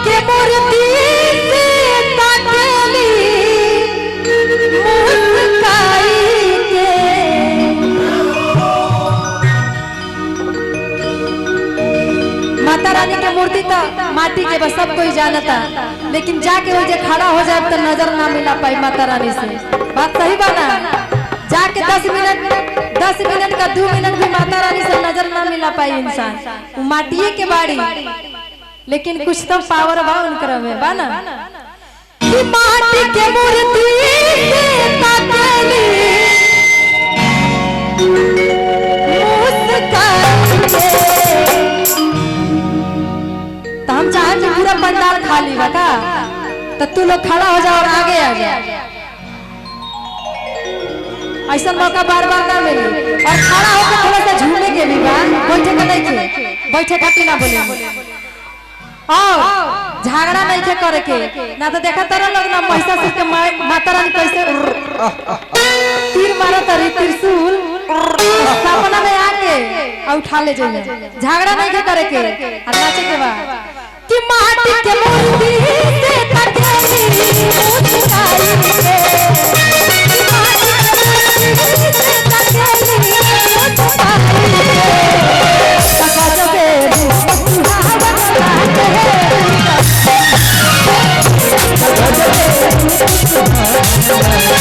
के मूर्ति से ताकेली मुस्काई के माता रानी के मूर्ति तो माटी के बस सब कोई जानता, लेकिन जाके वो जे खड़ा हो जाए तो नजर ना मिला पाई माता रानी से। बात सही बाना, जाके 10 मिनट का 2 मिनट भी माता रानी से नजर ना मिला पाई इंसान। वो माटिए के बाड़ी, लेकिन कुछ तो पावर बा उनकर में बाना कि माटी के मूर्ति से ताकेली तो हम चाहे कि पूरा पंडाल खाली बता, तो तू लोग खड़ा हो जाओ और आगे आ जा। ऐसा मौका बार बार ना मिले। और खड़ा होकर थोड़ा सा झूमने के भी बा, बैठे का नहीं थे, बैठे खाती ना बोले और झगड़ा नहीं थे करे के ना। तो देखा तरह लोग ना महिषासुर के माता रानी कैसे तीर मारा तरी त्रिशूल सपना में आके और उठा ले जाइए। झगड़ा नहीं थे करे के और नाचे के बाद कि माटी के मूर्ति से ताकेली मुस्काई के गजबे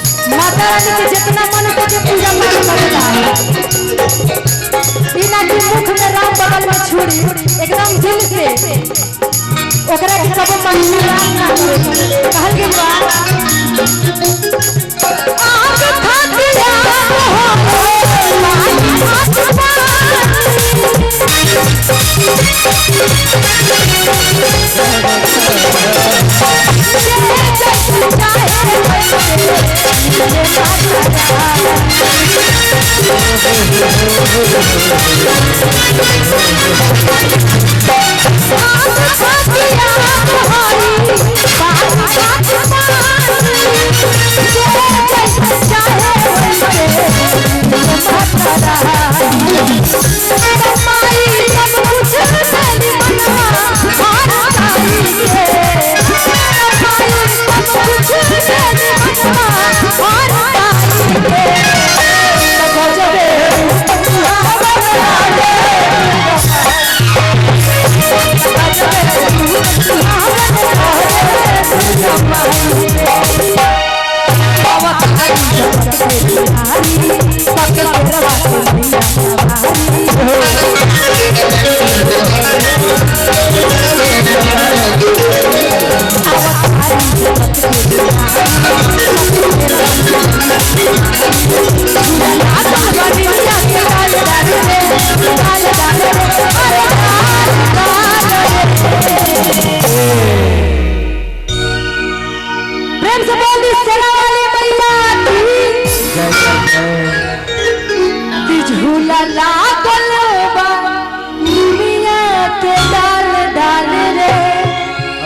जितना मन से पूजा बिना की मुख में राम बगल में छुरी एकदम दिल से ओकरा के सब मन राम ना करे कहल के बात आग खातिया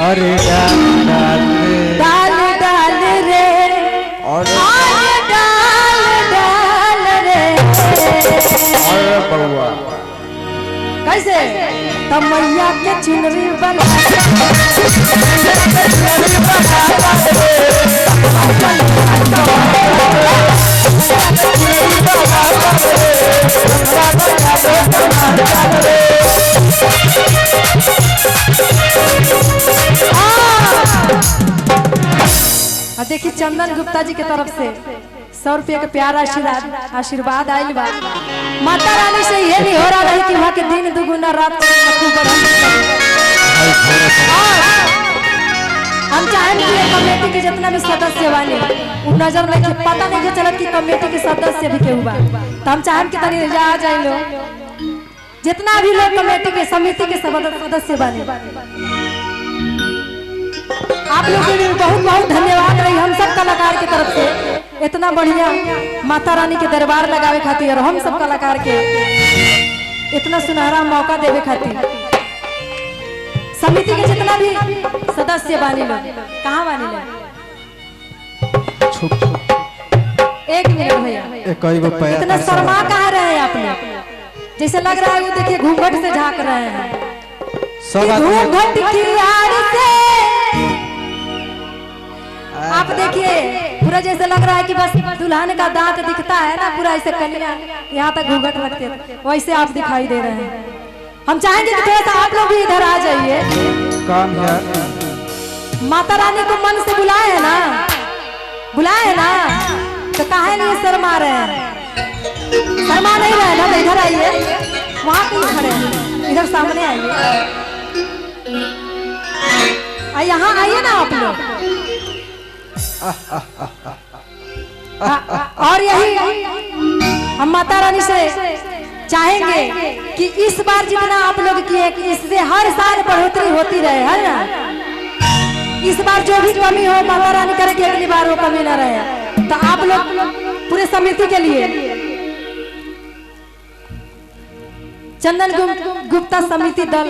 अरे डाल डाल रे और तो मैया के चुनरी बना देखिए चंदन गुप्ता जी की तरफ से 100 रुपये का प्यार आशीर्वाद आयल बा। माता रानी से ये नहीं हो रहा है कि वहाँ के दिन दुगुना रात हम चाहें कि ये कमेटी के जितना भी सदस्य वाले वो नजर में कि पता नहीं कि चलत कि कमेटी के सदस्य भी केहू बा, तो हम चाहें कि तनी जा जाए लोग जितना भी लोग कमेटी के समिति के सदस्य वाले आप लोग के लिए बहुत बहुत धन्यवाद रही हम सब कलाकार की तरफ से इतना बढ़िया माता रानी के दरबार लगावे खातिर और हम सब कलाकार के इतना सुनहरा मौका देवे खातिर। समिति के जितना भी सदस्य बानी लोग कहाँ बानी लोग एक मिनट भैया इतना शर्मा कहाँ रहे हैं आप लोग, जैसे लग रहा है वो देखिए घूंघट से झांक रहे हैं घूंघट की आड़ से आप देखिए पूरा जैसे लग रहा है कि बस दुल्हन का दांत दिखता है ना पूरा ऐसे कन्या यहाँ तक घूंघट रखते वैसे आप दिखाई दे रहे हैं। हम चाहेंगे कि थोड़ा सा आप लोग भी इधर आ जाइए। काम है माता रानी को मन से बुलाए है ना तो काहे लिए शर्मा रहे हैं, शर्मा नहीं रहे ना तो इधर आइए वहां क्यों खड़े हैं इधर सामने आइए यहाँ आइए ना आप लोग। और यही हम माता रानी से चाहेंगे कि इस बार जितना आप लोग किए कि इससे हर साल बढ़ोतरी होती रहे है ना। इस बार जो भी कमी हो माता रानी करे कि अगली बार वो कमी ना रहे। तो आप लोग पूरे समिति के लिए चंदन गुप्ता समिति दल